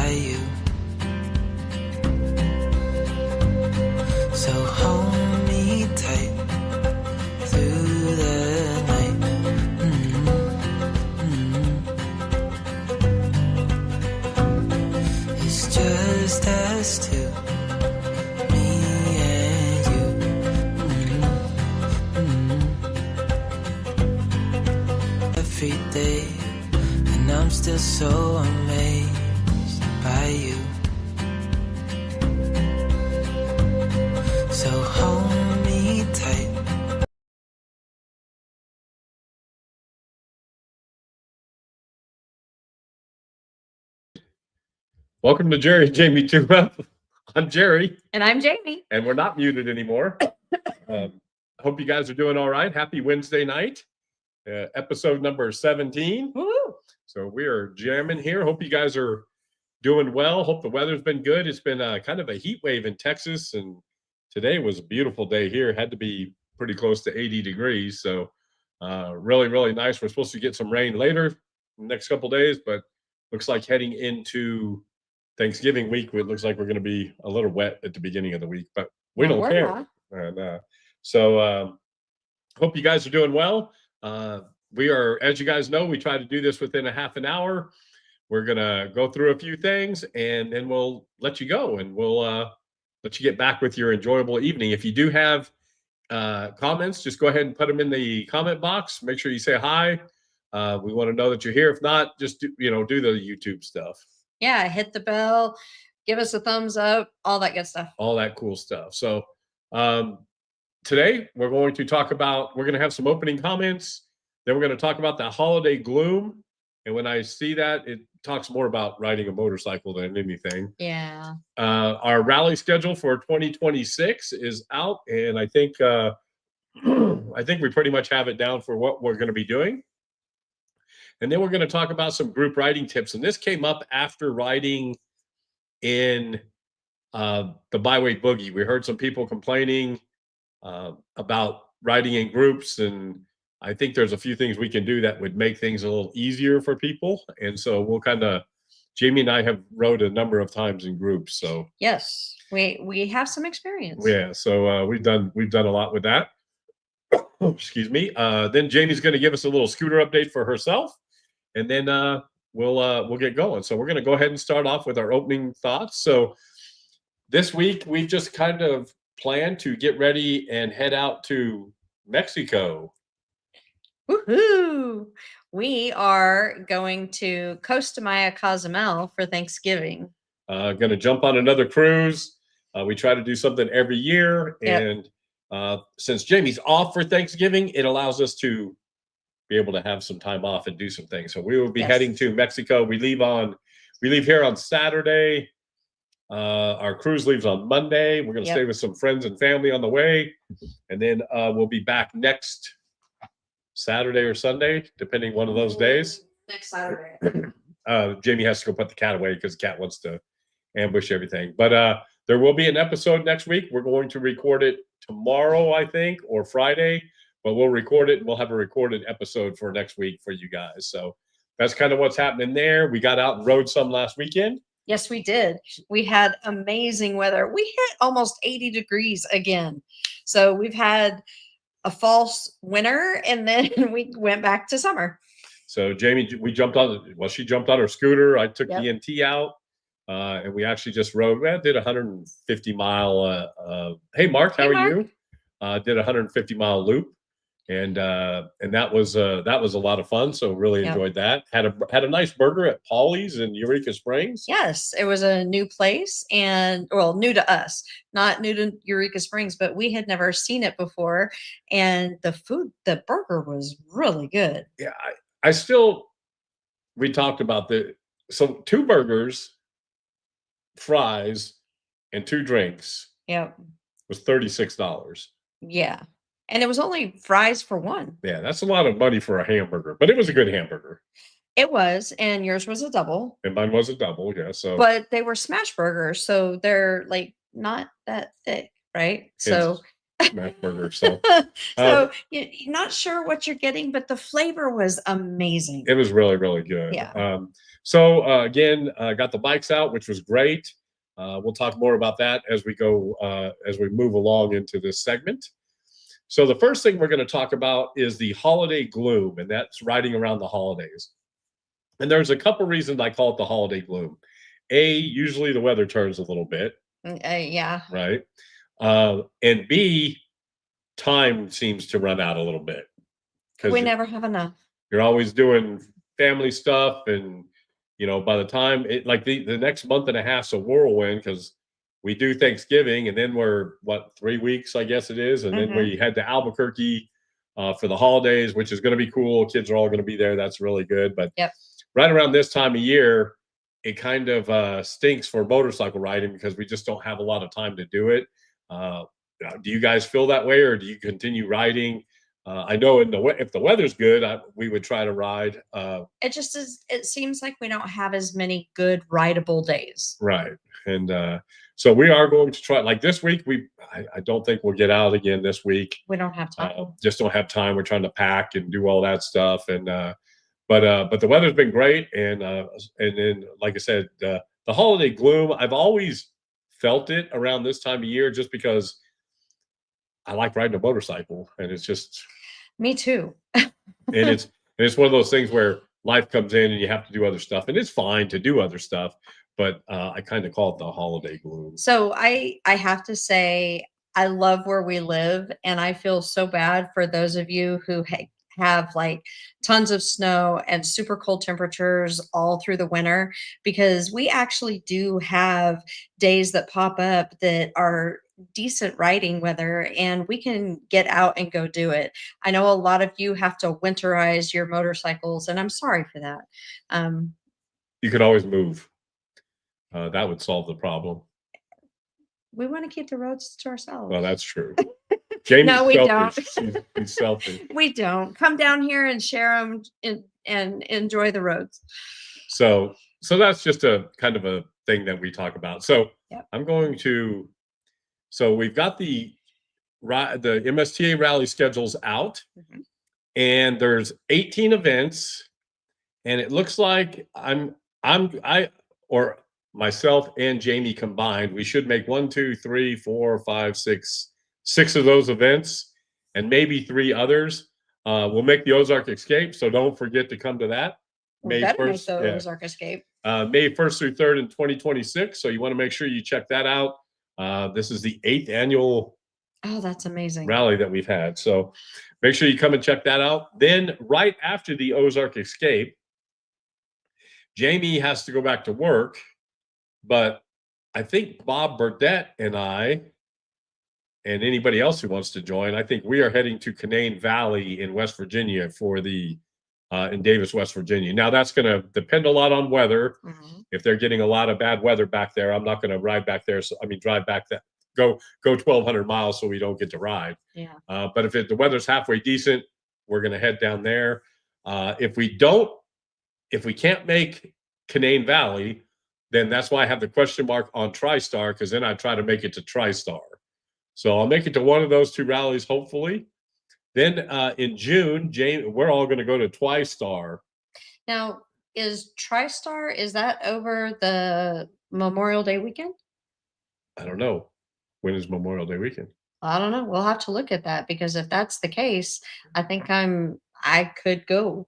by you. So hold me tight through the night. It's just us two, me and you. Every day, and I'm still so amazed by you. So hold me tight. Welcome to Jerry and Jamie 2 Up. I'm Jerry. And I'm Jamie. And we're not muted anymore. Hope you guys are doing all right. Happy Wednesday night. Episode number 17. Woo! So we are jamming here. Hope you guys are doing well. Hope the weather's been good. It's been kind of a heat wave in Texas, and today was a beautiful day here. It had to be pretty close to 80 degrees. So really, really nice. We're supposed to get some rain later next couple days, but looks like heading into Thanksgiving week, it looks like we're going to be a little wet at the beginning of the week, but we don't care. And so hope you guys are doing well. We are, as you guys know, we try to do this within a half an hour. We're going to go through a few things, and then we'll let you go, and we'll let you get back with your enjoyable evening. If you do have comments, just go ahead and put them in the comment box. Make sure you say hi. We want to know that you're here. If not, just do the YouTube stuff. Yeah, hit the bell, give us a thumbs up, all that good stuff. All that cool stuff. So today we're going to have some opening comments. Then we're going to talk about the holiday gloom. And when I see that, it talks more about riding a motorcycle than anything. Yeah. Our rally schedule for 2026 is out, and I think we pretty much have it down for what we're going to be doing. And then we're going to talk about some group riding tips. And this came up after riding in the Byway Boogie. We heard some people complaining about riding in groups, and I think there's a few things we can do that would make things a little easier for people. And so we'll Jamie and I have rode a number of times in groups. So yes, we have some experience. Yeah. So we've done a lot with that. Oh, excuse me. Then Jamie's going to give us a little scooter update for herself, and then we'll get going. So we're going to go ahead and start off with our opening thoughts. So this week we've just kind of planned to get ready and head out to Mexico. Woohoo! We are going to Costa Maya Cozumel for Thanksgiving. Going to jump on another cruise. We try to do something every year, and since Jamie's off for Thanksgiving, it allows us to be able to have some time off and do some things. So we will be heading to Mexico. We leave here on Saturday. Our cruise leaves on Monday. We're going to stay with some friends and family on the way, and then we'll be back next Saturday or Sunday, depending one of those days. Next Saturday. Jamie has to go put the cat away because the cat wants to ambush everything. But there will be an episode next week. We're going to record it tomorrow, I think, or Friday. But we'll record it, and we'll have a recorded episode for next week for you guys. So that's kind of what's happening there. We got out and rode some last weekend. Yes, we did. We had amazing weather. We hit almost 80 degrees again. So we've had a false winter, and then we went back to summer. So Jamie, she jumped on her scooter. I took the NT out, and we actually just rode. We did 150 mile. Hey, Mark, how are you? Did 150 mile loop, and that was a lot of fun. So really enjoyed that. Had a nice burger at Paulie's in Eureka Springs. Yes, it was a new place, and new to us, not new to Eureka Springs, but we had never seen it before. And the burger was really good. Yeah, we talked about 2 burgers, fries, and 2 drinks. Yep, was $36. Yeah. And it was only fries for one. Yeah, that's a lot of money for a hamburger, but it was a good hamburger. It was, and yours was a double. And mine was a double, yeah. So, but they were smash burgers, so they're like not that thick, right? So smash burger. So, you're not sure what you're getting, but the flavor was amazing. It was really, really good. Yeah. So again, got the bikes out, which was great. We'll talk more about that as we go as we move along into this segment. So the first thing we're going to talk about is the holiday gloom, and that's riding around the holidays. And there's a couple reasons I call it the holiday gloom. Usually the weather turns a little bit, Yeah. right? And B, time seems to run out a little bit We because never have enough. you're always doing family stuff, and by the time like the next month and a half's a whirlwind because we do Thanksgiving, and then we're 3 weeks, I guess it is, and then Mhm. we head to Albuquerque for the holidays, which is going to be cool. Kids are all going to be there. That's really good. But Yep. right around this time of year, it kind of stinks for motorcycle riding because we just don't have a lot of time to do it. Do you guys feel that way, or do you continue riding? I know if the weather's good, we would try to ride. It just is. It seems like we don't have as many good rideable days. Right. And so we are going to try, like this week, I don't think we'll get out again this week. We don't have time. Just don't have time. We're trying to pack and do all that stuff. And but the weather's been great. And then, like I said, the holiday gloom, I've always felt it around this time of year just because I like riding a motorcycle, and it's just Me too. and it's one of those things where life comes in and you have to do other stuff, and it's fine to do other stuff, but I kind of call it the holiday gloom. So I have to say I love where we live, and I feel so bad for those of you who have like tons of snow and super cold temperatures all through the winter, because we actually do have days that pop up that are decent riding weather and we can get out and go do it. I know a lot of you have to winterize your motorcycles, and I'm sorry for that. You could always move. That would solve the problem. We want to keep the roads to ourselves. Well, that's true. Jamie's No, we selfish. He's selfish. We don't. Come down here and share them and enjoy the roads. So that's just a kind of a thing that we talk about. So Yep. I'm going to. So we've got the MSTA rally schedules out, Mhm. and there's 18 events, and it looks like or myself and Jamie combined, we should make 1, 2, 3, 4, 5, 6 of those events, and maybe 3 others. We'll make the Ozark Escape, so don't forget to come to that. We better make the Ozark Escape. May 1st through 3rd in 2026. So you want to make sure you check that out. This is the 8th annual Oh, that's amazing. rally that we've had. So make sure you come and check that out. Then right after the Ozark Escape, Jamie has to go back to work, but I think Bob Burdett and I, and anybody else who wants to join, I think we are heading to Canaan Valley in West Virginia for the in Davis, West Virginia. Now that's going to depend a lot on weather. Mhm. If they're getting a lot of bad weather back there, I'm not going to ride back there. So drive back that go 1,200 miles so we don't get to ride. Yeah. But if the weather's halfway decent, we're going to head down there. If we can't make Canaan Valley, then that's why I have the question mark on TriStar, because then I try to make it to TriStar. So I'll make it to one of those 2 rallies, hopefully. Then in June, we're all going to go to TwiStar. Now, is TriStar, is that over the Memorial Day weekend? I don't know. When is Memorial Day weekend? I don't know. We'll have to look at that, because if that's the case, I think I could go.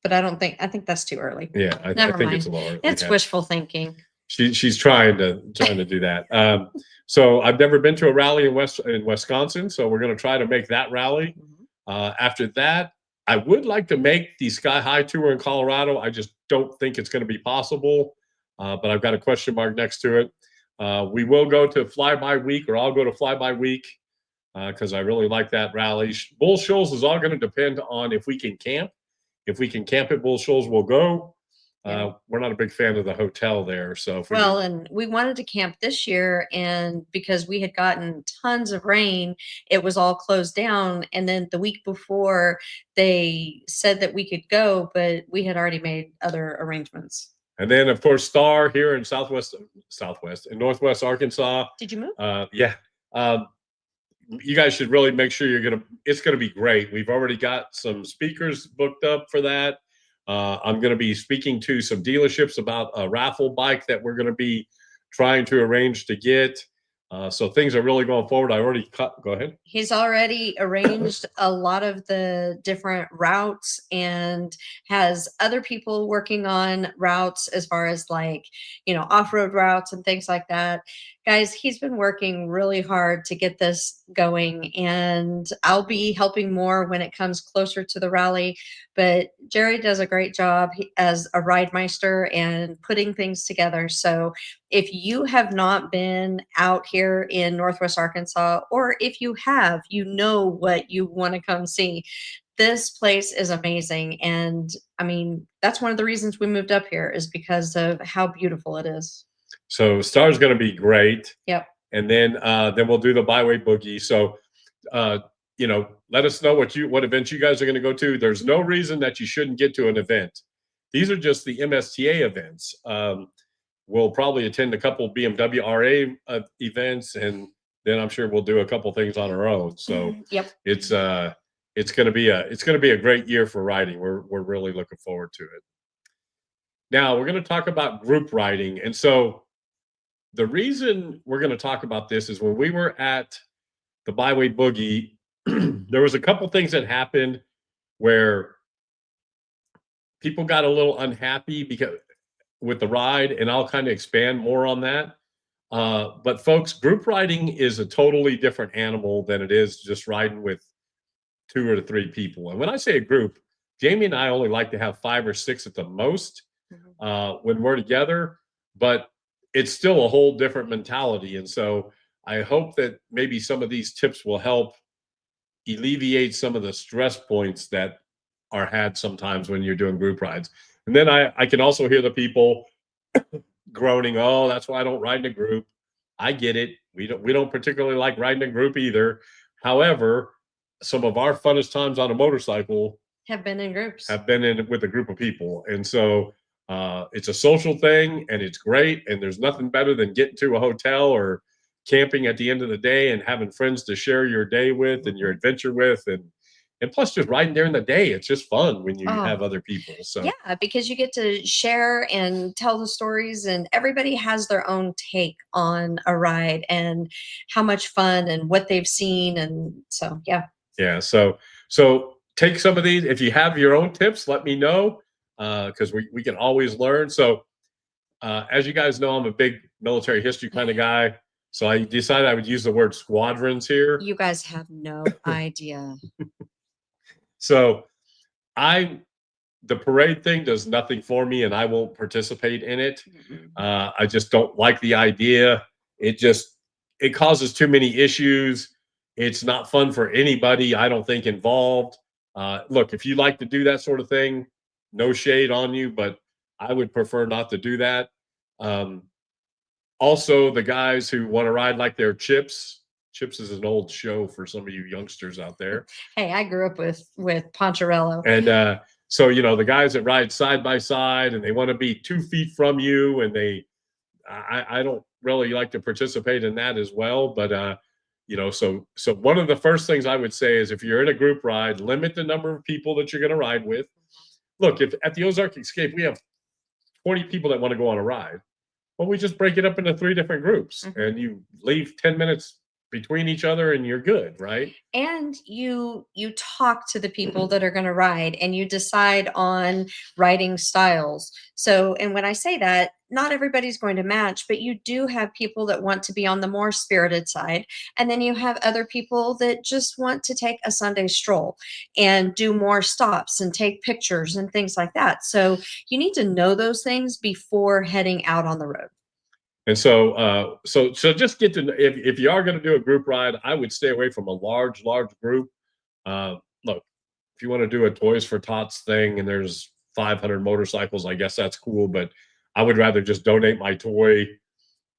But I think that's too early. Yeah, I Never think mind. it's a little early. It's wishful thinking. She's trying to do that. So I've never been to a rally in Wisconsin, so we're going to try to make that rally. Mhm. After that, I would like to make the Sky High Tour in Colorado. I just don't think it's going to be possible, but I've got a question mark next to it. We will go to Flyby Week, or I'll go to Flyby Week because I really like that rally. Bull Shoals is all going to depend on if we can camp. If we can camp at Bull Shoals, we'll go. Yeah. We're not a big fan of the hotel there, so And we wanted to camp this year, and because we had gotten tons of rain, it was all closed down. And then the week before, they said that we could go, but we had already made other arrangements. And then, of course, Star here in Southwest and Northwest Arkansas. Did you move? Yeah. You guys should really make sure it's going to be great. We've already got some speakers booked up for that. I'm going to be speaking to some dealerships about a raffle bike that we're going to be trying to arrange to get. So things are really going forward. I already cut. Go ahead. He's already arranged a lot of the different routes and has other people working on routes as far as like, off-road routes and things like that. Guys, he's been working really hard to get this going, and I'll be helping more when it comes closer to the rally. But Jerry does a great job as a ride meister and putting things together. So if you have not been out here in Northwest Arkansas, or if you have, you know what you want to come see. This place is amazing. And I mean, that's one of the reasons we moved up here, is because of how beautiful it is. So Star's going to be great. Yep. And then we'll do the Byway Boogie. So let us know what events you guys are going to go to. There's no reason that you shouldn't get to an event. These are just the MSTA events. We'll probably attend a couple BMW RA events, and then I'm sure we'll do a couple things on our own. So yep. It's going to be a great year for riding. We're really looking forward to it. Now we're going to talk about group riding, and so the reason we're going to talk about this is when we were at the Byway Boogie, there was a couple things that happened where people got a little unhappy with the ride, and I'll kind of expand more on that. But folks, group riding is a totally different animal than it is just riding with 2 or 3 people. And when I say a group, Jamie and I only like to have 5 or 6 at the most when we're together, but it's still a whole different mentality. And so I hope that maybe some of these tips will help alleviate some of the stress points that are had sometimes when you're doing group rides. And then I can also hear the people groaning, "Oh, that's why I don't ride in a group." I get it. We don't particularly like riding in a group either. However, some of our funnest times on a motorcycle have been in groups. Have been in with a group of people. And so it's a social thing, and it's great. And there's nothing better than getting to a hotel or camping at the end of the day and having friends to share your day with and your adventure with. And plus just riding during the day. It's just fun when you have other people. So yeah, because you get to share and tell the stories, and everybody has their own take on a ride and how much fun and what they've seen. And so, yeah. Yeah. So take some of these. If you have your own tips, let me know, because we can always learn. So as you guys know, I'm a big military history kind of guy. So I decided I would use the word squadrons here. You guys have no idea. So the parade thing does nothing for me, and I won't participate in it. I just don't like the idea. It causes too many issues. It's not fun for anybody, I don't think, involved. Look, if you like to do that sort of thing, no shade on you, but I would prefer not to do that. Also, the guys who want to ride like they're Chips. Chips is an old show for some of you youngsters out there. Hey, I grew up with Poncherello. And so, the guys that ride side by side and they want to be 2 feet from you, and I don't really like to participate in that as well. But, so one of the first things I would say is, if you're in a group ride, limit the number of people that you're going to ride with. Look, if at the Ozark Escape, we have 20 people that want to go on a ride, well, we just break it up into 3 different groups, and you leave 10 minutes between each other and you're good, right? And you talk to the people that are going to ride, and you decide on riding styles. So, and when I say that, not everybody's going to match, but you do have people that want to be on the more spirited side. And then you have other people that just want to take a Sunday stroll and do more stops and take pictures and things like that. So you need to know those things before heading out on the road. And so just get to, if you are going to do a group ride, I would stay away from a large group. Look, if you want to do a Toys for Tots thing and there's 500 motorcycles, I guess that's cool. But I would rather just donate my toy,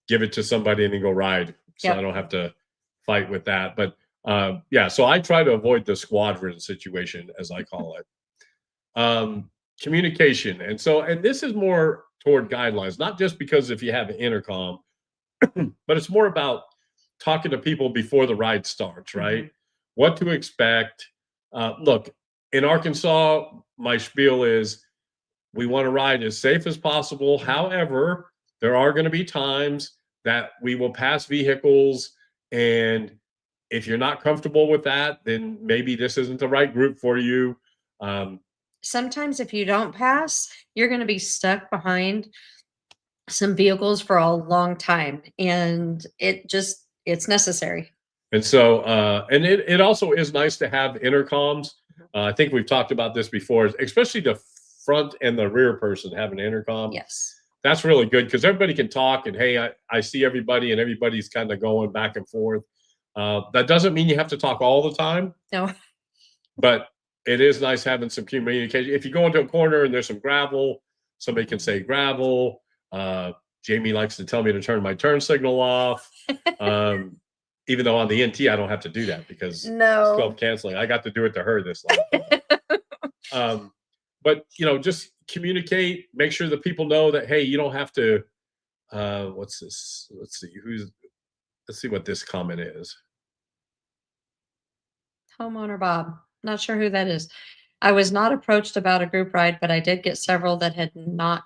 give it to somebody, and then go ride. So I don't have to fight with that. But so I try to avoid the squadron situation, as I call it. Communication. And this is more toward guidelines, not just because if you have an intercom, but it's more about talking to people before the ride starts, right? What to expect. Look, in Arkansas, my spiel is we want to ride as safe as possible. However, there are going to be times that we will pass vehicles, and if you're not comfortable with that, then maybe this isn't the right group for you. Sometimes if you don't pass, you're going to be stuck behind some vehicles for a long time, and it's necessary. And so, and it also is nice to have intercoms. I think we've talked about this before, especially the front and the rear person have an intercom. Yes. That's really good because everybody can talk and, hey, I see everybody, and everybody's kind of going back and forth. That doesn't mean you have to talk all the time. No. But it is nice having some communication. If you go into a corner and there's some gravel, somebody can say gravel. Jamie likes to tell me to turn my turn signal off. Even though on the NT, I don't have to do that because No. self-canceling. I got to do it to her this last. But, just communicate, make sure that people know that, hey, you don't have to, what's this? Let's see what this comment is. Homeowner Bob. Not sure who that is. I was not approached about a group ride, but I did get several that had not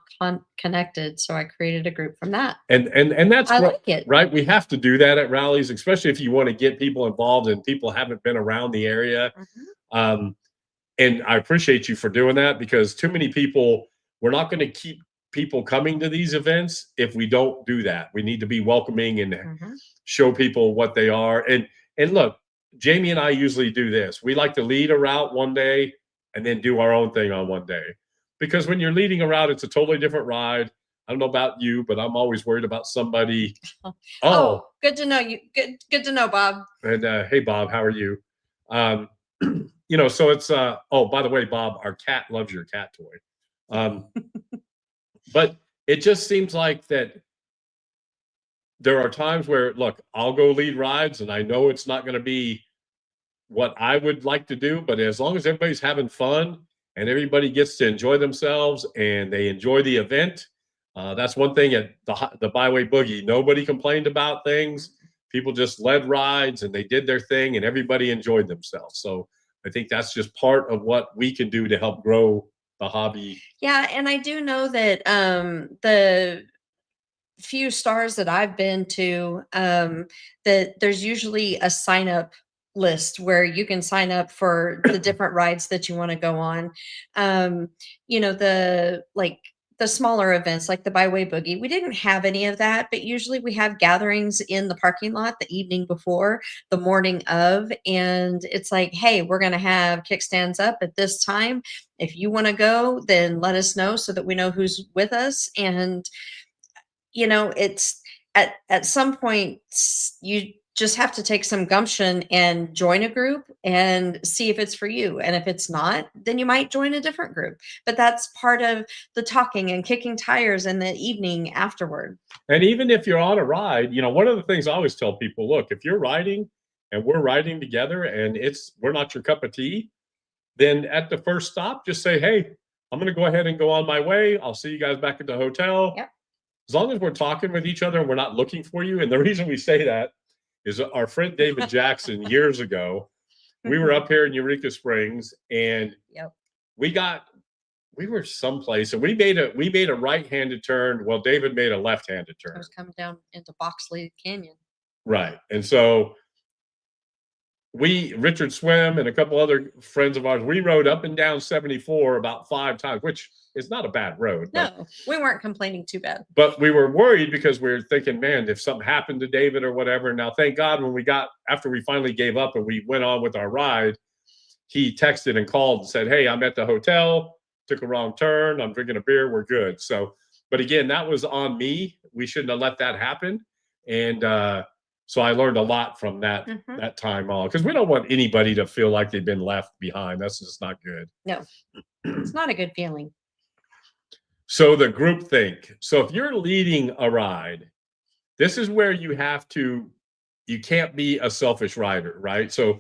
connected, so I created a group from that. And that's I like it. Right. We have to do that at rallies, especially if you want to get people involved and people haven't been around the area. And I appreciate you for doing that because too many people, we're not going to keep people coming to these events if we don't do that. We need to be welcoming and show people what they are. And look, Jamie and I usually do this. We like to lead a route one day and then do our own thing on one day. Because when you're leading a route, it's a totally different ride. I don't know about you, but I'm always worried about somebody. Oh, good to know you. Good to know, Bob. And hey, Bob, how are you? So it's oh, by the way, Bob, our cat loves your cat toy. But it just seems like that there are times where, look, I'll go lead rides and I know it's not going to be what I would like to do, but as long as everybody's having fun and everybody gets to enjoy themselves and they enjoy the event, that's one thing at the Byway Boogie. Nobody complained about things. People just led rides and they did their thing and everybody enjoyed themselves. So I think that's just part of what we can do to help grow the hobby. Yeah, and I do know that the few stars that I've been to, that there's usually a sign up list where you can sign up for the different rides that you want to go on. The smaller events like the Byway Boogie, we didn't have any of that, but usually we have gatherings in the parking lot the evening before, the morning of, and it's like, hey, we're going to have kickstands up at this time. If you want to go, then let us know so that we know who's with us. And it's at some point you just have to take some gumption and join a group and see if it's for you. And if it's not, then you might join a different group. But that's part of the talking and kicking tires in the evening afterward. And even if you're on a ride, one of the things I always tell people, look, if you're riding and we're riding together and we're not your cup of tea, then at the first stop, just say, hey, I'm going to go ahead and go on my way. I'll see you guys back at the hotel. Yep. As long as we're talking with each other and we're not looking for you. And the reason we say that is our friend David Jackson years ago, we were up here in Eureka Springs and we were someplace and we made a right-handed turn. Well, David made a left-handed turn. I was coming down into Boxley Canyon. Right. And so Richard Swim and a couple other friends of ours, we rode up and down 74 about 5 times, which is not a bad road. No, we weren't complaining too bad. But we were worried because we were thinking, man, if something happened to David or whatever. Now, thank God, after we finally gave up and we went on with our ride, he texted and called and said, hey, I'm at the hotel, took a wrong turn, I'm drinking a beer, we're good. So, but again, that was on me. We shouldn't have let that happen. And so I learned a lot from that time on, because we don't want anybody to feel like they've been left behind. That's just not good. No, it's not a good feeling. So the group think. So if you're leading a ride, this is where you can't be a selfish rider, right? So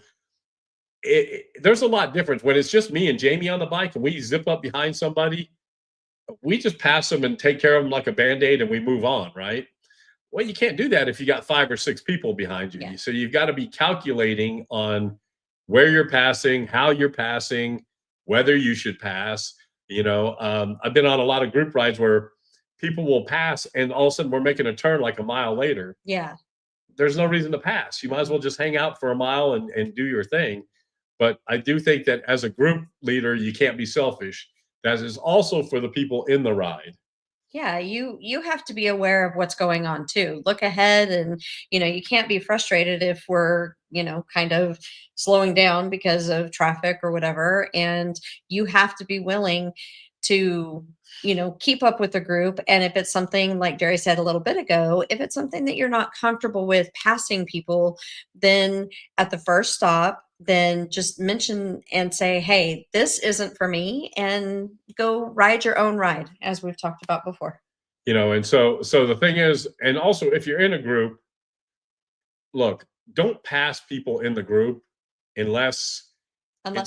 there's a lot difference when it's just me and Jamie on the bike and we zip up behind somebody. We just pass them and take care of them like a Band-Aid and we move on, right? Well, you can't do that if you got 5 or 6 people behind you. Yeah. So you've got to be calculating on where you're passing, how you're passing, whether you should pass. I've been on a lot of group rides where people will pass and all of a sudden we're making a turn like a mile later. Yeah. There's no reason to pass. You might as well just hang out for a mile and do your thing. But I do think that as a group leader, you can't be selfish. That is also for the people in the ride. Yeah, you have to be aware of what's going on too. Look ahead, and you can't be frustrated if we're, kind of slowing down because of traffic or whatever, and you have to be willing to keep up with the group. And if it's something like Jerry said a little bit ago, if it's something that you're not comfortable with passing people, then at the first stop, then just mention and say, hey, this isn't for me, and go ride your own ride, as we've talked about before. And so the thing is, and also if you're in a group, look, don't pass people in the group unless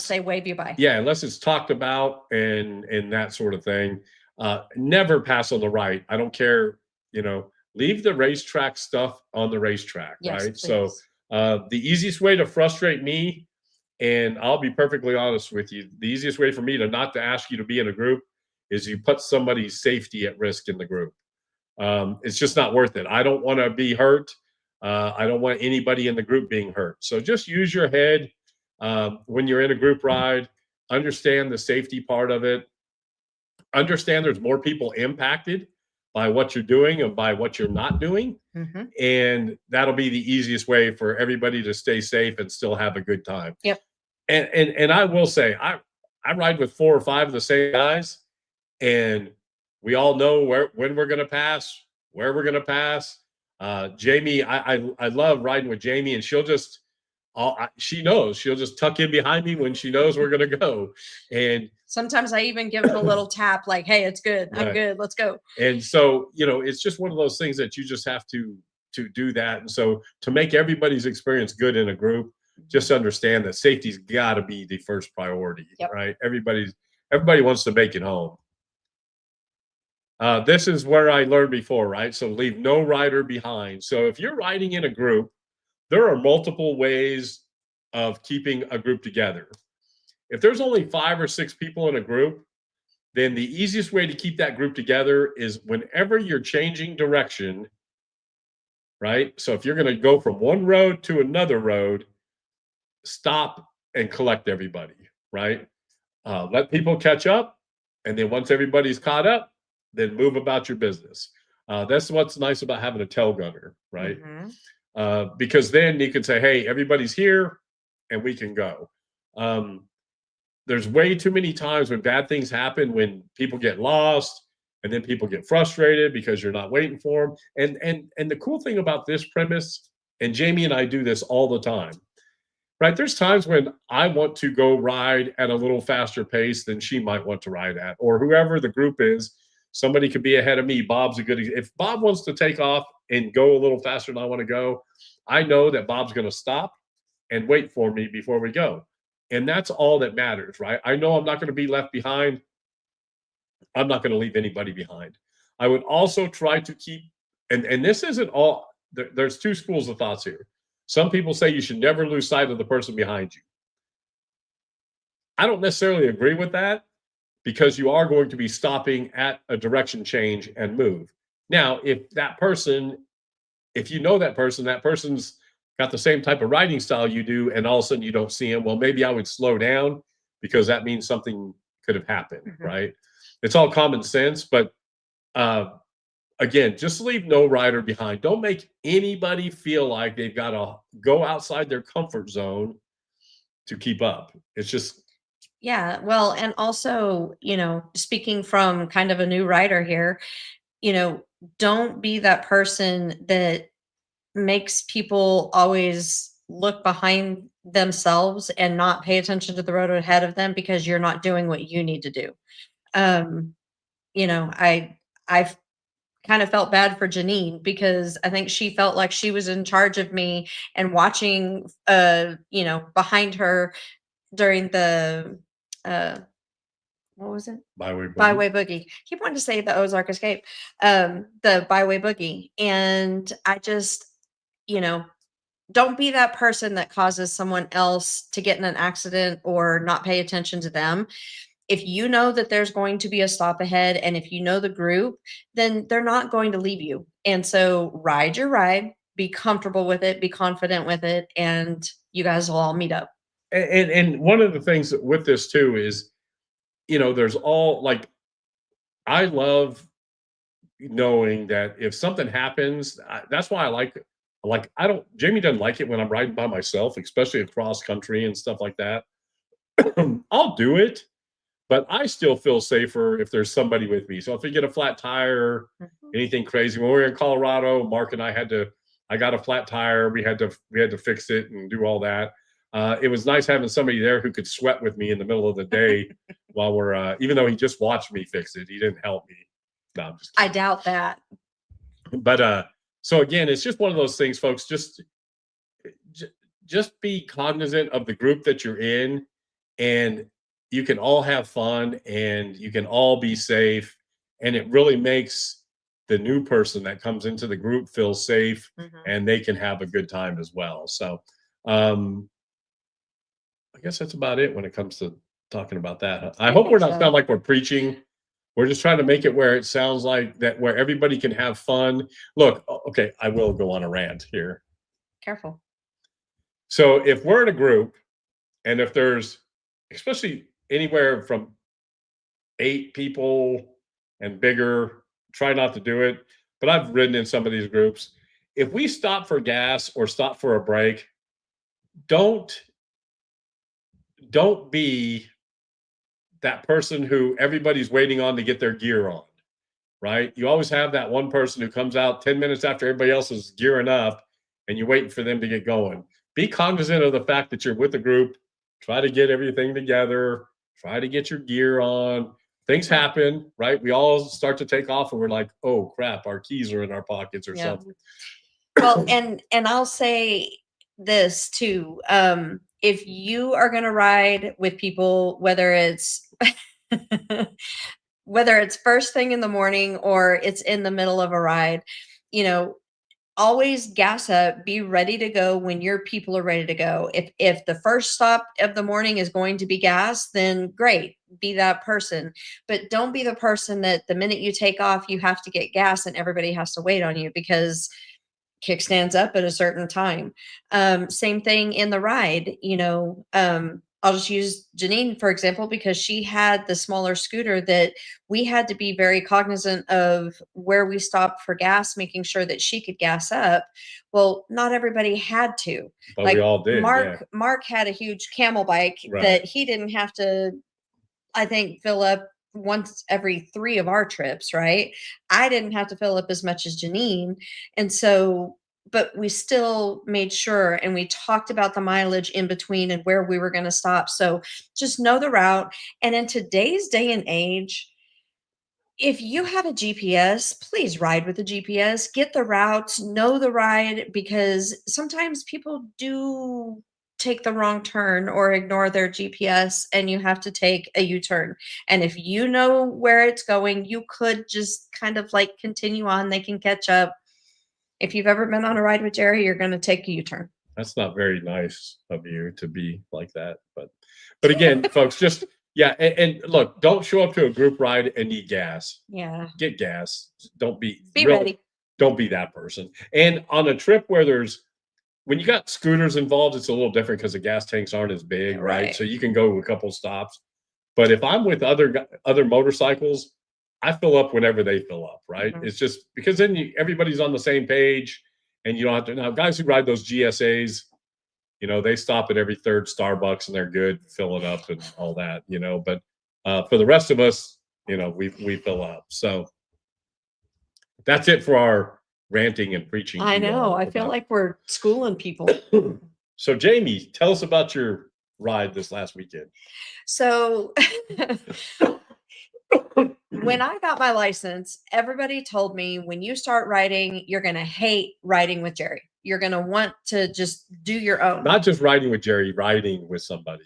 They wave you by. yeah, unless it's talked about and that sort of thing. Never pass on the right. I don't care, leave the racetrack stuff on the racetrack, Yes, right? So please. the easiest way to frustrate me, and I'll be perfectly honest with you, the easiest way for me to not to ask you to be in a group is you put somebody's safety at risk in the group. It's just not worth it. I don't want to be hurt. I don't want anybody in the group being hurt. So just use your head when you're in a group ride. Understand the safety part of it. Understand there's more people impacted by what you're doing and by what you're not doing. Hmm. And that'll be the easiest way for everybody to stay safe and still have a good time. Yep. And I will say, I ride with 4 or 5 of the same guys, and we all know when we're going to pass, where we're going to pass. Jamie, I love riding with Jamie, and she knows she'll just tuck in behind me when she knows we're going to go. And Sometimes I even give him a little tap, like, hey, it's good. I'm Right. good. Let's go. And so, it's just one of those things that you just have to do that. And so to make everybody's experience good in a group, just understand that safety's got to be the first priority, Yep. right? Everybody wants to make it home. This is where I learned before, right? So leave no rider behind. So if you're riding in a group, there are multiple ways of keeping a group together. If there's only 5 or 6 people in a group, then the easiest way to keep that group together is whenever you're changing direction, right? So if you're going to go from one road to another road, stop and collect everybody, right? Let people catch up. And then once everybody's caught up, then move about your business. That's what's nice about having a tail gunner, right? Mhm. Because then you can say, hey, everybody's here and we can go. There's way too many times when bad things happen, when people get lost and then people get frustrated because you're not waiting for them. And the cool thing about this premise, and Jamie and I do this all the time, right? There's times when I want to go ride at a little faster pace than she might want to ride at, or whoever the group is. Somebody could be ahead of me. Bob's a good. If Bob wants to take off and go a little faster than I want to go, I know that Bob's going to stop and wait for me before we go. And that's all that matters, right? I know I'm not going to be left behind. I'm not going to leave anybody behind. I would also try to keep, and this isn't all, there's 2 schools of thoughts here. Some people say you should never lose sight of the person behind you. I don't necessarily agree with that, because you are going to be stopping at a direction change and move. Now, if you know that person's got the same type of riding style you do, and all of a sudden you don't see him, well, maybe I would slow down, because that means something could have happened, Mhm. right? It's all common sense, but again, just leave no rider behind. Don't make anybody feel like they've got to go outside their comfort zone to keep up. It's just Yeah. Well, and also, speaking from kind of a new writer here, you know, don't be that person that makes people always look behind themselves and not pay attention to the road ahead of them because you're not doing what you need to do. Um, I've kind of felt bad for Janine because I think she felt like she was in charge of me and watching behind her during the uh what was it? byway boogie. Byway Boogie. Keep wanting to say the Ozark Escape. The Byway Boogie. And I just, you know, don't be that person that causes someone else to get in an accident or not pay attention to them. if you know that there's going to be a stop ahead, and if you know the group, then they're not going to leave you. And so ride your ride, be comfortable with it, be confident with it, and you guys will all meet up. And one of the things with this too is, there's all like, I love knowing that if something happens, that's why I like I don't Jamie doesn't like it when I'm riding by myself, especially across country and stuff like that. I'll do it, but I still feel safer if there's somebody with me. So if we get a flat tire, anything crazy, when we were in Colorado, Mark and I got a flat tire. We had to fix it and do all that. It was nice having somebody there who could sweat with me in the middle of the day while we're, even though he just watched me fix it, he didn't help me. No, I'm just kidding. I doubt that. But so again, it's just one of those things, folks. Just be cognizant of the group that you're in, and you can all have fun and you can all be safe. And it really makes the new person that comes into the group feel safe, and they can have a good time as well. So I guess that's about it when it comes to talking about that. I hope we're not sound like we're preaching. We're just trying to make it where it sounds like that, where everybody can have fun. Look, okay, I will go on a rant here. Careful. So if we're in a group, and if there's, especially anywhere from 8 people and bigger, try not to do it. But I've ridden in some of these groups. If we stop for gas or stop for a break, don't be that person who everybody's waiting on to get their gear on, right? You always have that one person who comes out 10 minutes after everybody else is gearing up, and you're waiting for them to get going. Be cognizant of the fact that you're with a group. Try to get everything together. Try to get your gear on. Things happen, right? We all start to take off and we're like, oh crap, our keys are in our pockets or something. Well, and I'll say this too. If you are going to ride with people, whether it's first thing in the morning or it's in the middle of a ride, always gas up, be ready to go when your people are ready to go. If the first stop of the morning is going to be gas, then great, be that person. But don't be the person that the minute you take off, you have to get gas and everybody has to wait on you because kickstands up at a certain time. Same thing in the ride, I'll just use Janine, for example, because she had the smaller scooter that we had to be very cognizant of where we stopped for gas, making sure that she could gas up. Well, not everybody had to. But we all did. Mark had a huge Camel bike that he didn't have to, I think, fill up once every 3 of our trips, right? I didn't have to fill up as much as Janine. And so, but we still made sure, and we talked about the mileage in between and where we were going to stop. So just know the route. And in today's day and age, if you have a GPS, please ride with the GPS, get the routes, know the ride, because sometimes people do take the wrong turn or ignore their GPS and you have to take a U-turn. And if you know where it's going, you could just kind of like continue on. They can catch up. If you've ever been on a ride with Jerry, you're going to take a U-turn. That's not very nice of you to be like that. But again, folks, just, and look, don't show up to a group ride and need gas. Yeah. Get gas. Don't be ready. Don't be that person. And on a trip where when you got scooters involved, it's a little different because the gas tanks aren't as big, right? So you can go to a couple stops. But if I'm with other motorcycles, I fill up whenever they fill up, right? It's just because then everybody's on the same page, and you don't have to. Now, guys who ride those GSAs, they stop at every third Starbucks and they're good filling up and all that, But for the rest of us, we fill up. So that's it for our ranting and preaching. I know. I feel like we're schooling people. So, Jamie, tell us about your ride this last weekend. So when I got my license, everybody told me when you start riding, you're going to hate riding with Jerry. You're going to want to just do your own. Not just riding with Jerry, riding with somebody.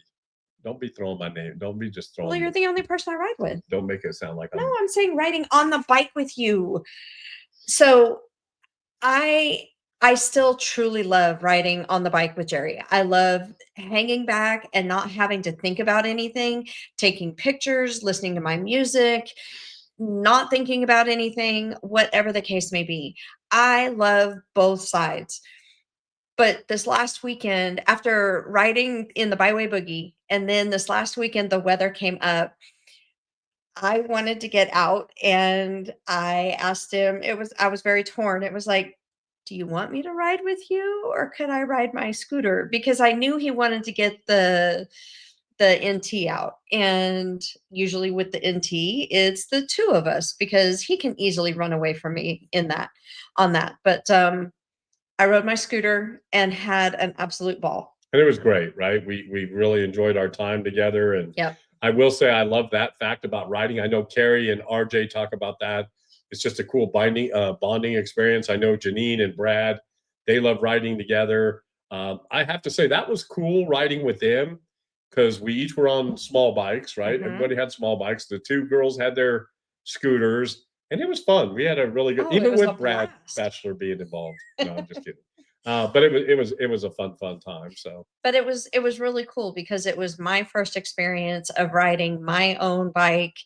Don't be throwing my name. Don't be just throwing. Well, you're the only person I ride with. Don't make it sound like No, I'm saying riding on the bike with you. So I I still truly love riding on the bike with Jerry. I love hanging back and not having to think about anything, taking pictures, listening to my music, not thinking about anything, whatever the case may be. I love both sides. But this last weekend, after riding in the Byway Boogie, and then this last weekend, the weather came up. I wanted to get out and I asked him, I was very torn. It was like, do you want me to ride with you or could I ride my scooter? Because I knew he wanted to get the NT out. And usually with the NT, it's the two of us because he can easily run away from me on that. But I rode my scooter and had an absolute ball. And it was great, right? We really enjoyed our time together. And Yep. I will say I love that fact about riding. I know Carrie and RJ talk about that. It's just a cool bonding experience. I know Janine and Brad, they love riding together. I have to say that was cool riding with them because we each were on small bikes, right? Mhm. Everybody had small bikes. The two girls had their scooters, and it was fun. We had a really good, Oh, it even was a with Brad blast. Bachelor being involved. No, I'm just kidding. But it was a fun time. So But it was really cool because it was my first experience of riding my own bike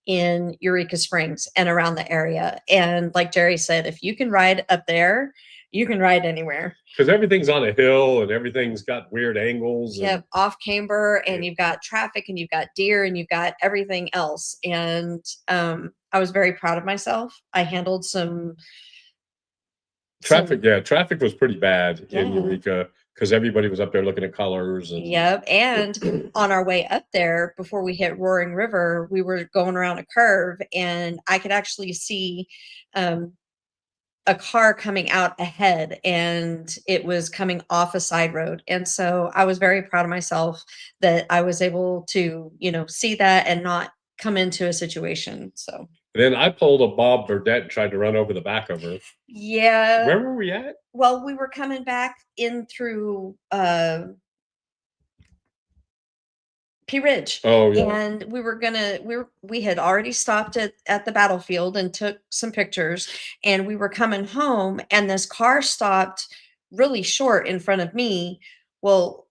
in Eureka Springs and around the area. And like Jerry said, if you can ride up there, you can ride anywhere. because everything's on a hill and everything's got weird angles. And Yep, off camber, and Yeah. you've got traffic, and you've got deer, and you've got everything else. And I was very proud of myself. I handled some traffic was pretty bad in Yeah. Eureka because everybody was up there looking at colors. And Yep. And on our way up there, before we hit Roaring River, we were going around a curve and I could actually see a car coming out ahead and it was coming off a side road. And so I was very proud of myself that I was able to, see that and not come into a situation. So, then I pulled a Bob Burdette and tried to run over the back of her. yeah. Where were we at? Well, we were coming back in through P Ridge. Oh yeah. And we had already stopped at the battlefield and took some pictures, and we were coming home and this car stopped really short in front of me. Well,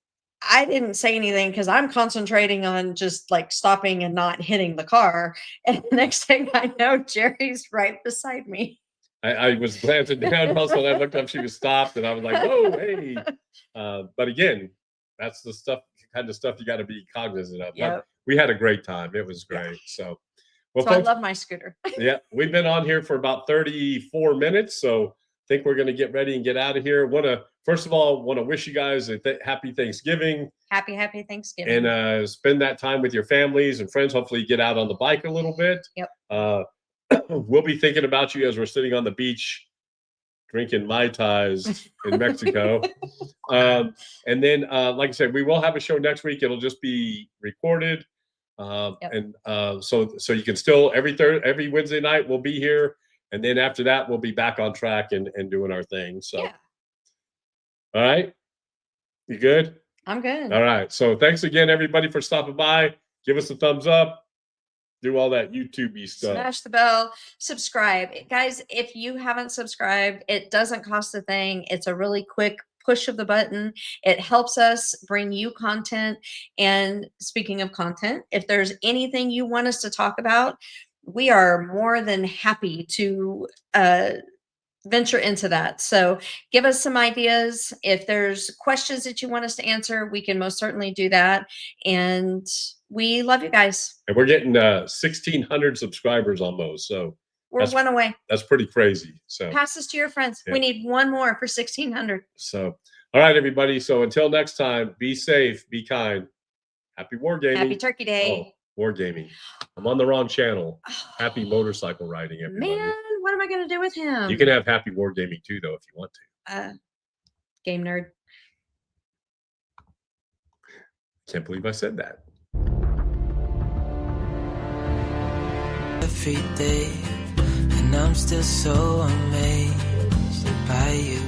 I didn't say anything because I'm concentrating on just like stopping and not hitting the car. And the next thing I know, Jerry's right beside me. I was glancing down also and I looked up, she was stopped, and I was like, oh hey. But again, that's the kind of stuff you got to be cognizant of. Yep. But we had a great time. It was great. So well, So I folks, love my scooter. yeah, we've been on here for about 34 minutes. So I think we're going to get ready and get out of here. First of all, want to wish you guys a happy Thanksgiving. Happy Thanksgiving. And spend that time with your families and friends. Hopefully you get out on the bike a little bit. Yep. We'll be thinking about you as we're sitting on the beach drinking Mai Tais in Mexico. And then, like I said, we will have a show next week. It'll just be recorded. Yep. And so you can still, every Wednesday night we'll be here. And then after that, we'll be back on track and doing our thing. So, Yeah. All right. You good? I'm good. All right. So thanks again, everybody, for stopping by. Give us a thumbs up. Do all that YouTube-y stuff. Smash the bell, subscribe. Guys, if you haven't subscribed, it doesn't cost a thing. It's a really quick push of the button. It helps us bring you content. And speaking of content, if there's anything you want us to talk about, we are more than happy to venture into that. So give us some ideas. If there's questions that you want us to answer, we can most certainly do that. And we love you guys. And we're getting 1,600 subscribers almost. So We're one away. that's pretty crazy. So Pass this to your friends. Yeah. We need one more for 1,600. So all right, everybody. So until next time, be safe, be kind. Happy wargaming. Happy Turkey Day. Oh, wargaming. I'm on the wrong channel. Happy motorcycle riding, everybody. Man, what am I going to do with him? You can have happy wargaming too, though, if you want to. Game nerd. Can't believe I said that. Every day, and I'm still so amazed by you.